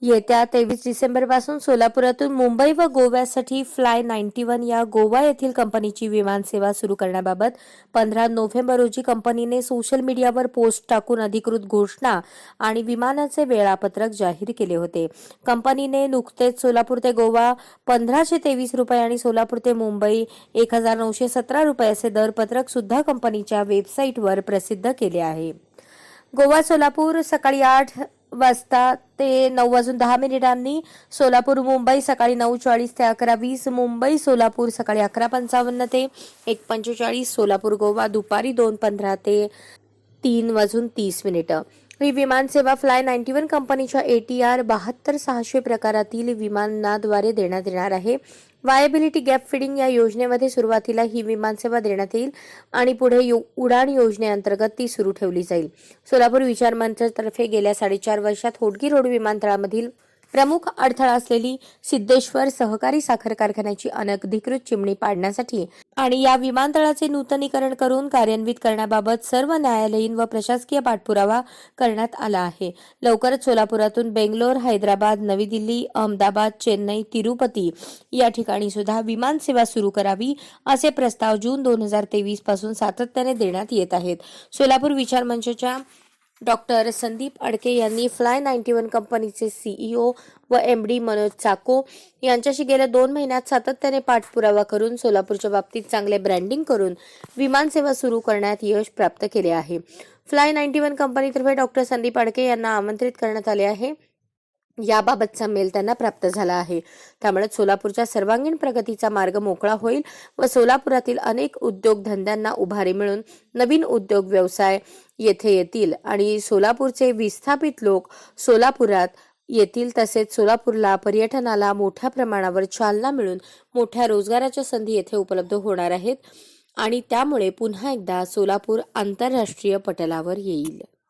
येत्या 23 डिसेंबरपासून सोलापुरातून मुंबई व गोव्यासाठी फ्लाय 91 या गोवा येथील कंपनीची विमानसेवा सुरू करण्याबाबत 15 नोव्हेंबर रोजी कंपनीने सोशल मीडियावर पोस्ट टाकून अधिकृत घोषणा आणि विमानाचे वेळापत्रक जाहीर केले होते. कंपनीने नुकतेच सोलापूर ते गोवा 1523 रुपये आणि सोलापूर ते मुंबई 1917 रुपये असे दरपत्रक सुद्धा कंपनीच्या वेबसाईटवर प्रसिद्ध केले आहे. गोवा सोलापूर सकाळी 8 वाजता ते 9:10 सोलापूर मुंबई सकाळी 9:40 ते 11:20 मुंबई सोलापूर सकाळी 11:55 ते 1:45 सोलापूर गोवा दुपारी 2:15 ते 3:30 ही विमानसेवा फ्लाय 91 कंपनीच्या ATR 72-600 प्रकारातील विमानाद्वारे देण्यात येणार आहे. वायबिलिटी गॅप फिडिंग या योजनेमध्ये सुरुवातीला ही विमानसेवा देण्यात येईल आणि पुढे उडान योजनेअंतर्गत ती सुरू ठेवली जाईल. सोलापूर विचार मंचातर्फे गेल्या 4.5 वर्षात होडगी रोड विमानतळामधील प्रमुख अडथळा असलेली सिद्धेश्वर सहकारी साखर कारखान्याची अनधिकृत चिमणी पाडण्यासाठी आणि या विमानतळाचे नूतनीकरण करून कार्यान्वित करण्याबाबत सर्व न्यायालयीन व प्रशासकीय पाठपुरावा करण्यात आला आहे. लवकरच सोलापुरातून बेंगलोर, हैदराबाद, नवी दिल्ली, अहमदाबाद, चेन्नई, तिरुपती या ठिकाणी सुद्धा विमानसेवा सुरू करावी असे प्रस्ताव जून 2023 पासून सातत्याने देण्यात येत आहेत. सोलापूर विचार मंचाच्या डॉक्टर संदीप अडके यांनी फ्लाय 91 कंपनीचे CEO व MD मनोज चाको यांच्याशी गेल्या 2 महिन्यात सातत्याने पाठपुरावा करून सोलापूरच्या बाबतीत चांगले ब्रँडिंग करून विमानसेवा सुरू करण्यात यश प्राप्त केले आहे. फ्लाय 91 कंपनीतर्फे डॉक्टर संदीप अडके यांना आमंत्रित करण्यात आले आहे. याबाबतचा मेल त्यांना प्राप्त झाला आहे. त्यामुळे सोलापूरच्या सर्वांगीण प्रगतीचा मार्ग मोकळा होईल व सोलापुरातील अनेक उद्योगधंद्यांना उभारी मिळून नवीन उद्योग व्यवसाय येथे येतील आणि सोलापूरचे विस्थापित लोक सोलापुरात येतील. तसेच सोलापूरला पर्यटनाला मोठ्या प्रमाणावर चालना मिळून मोठ्या रोजगाराच्या संधी येथे उपलब्ध होणार आहेत आणि त्यामुळे पुन्हा एकदा सोलापूर आंतरराष्ट्रीय पटलावर येईल.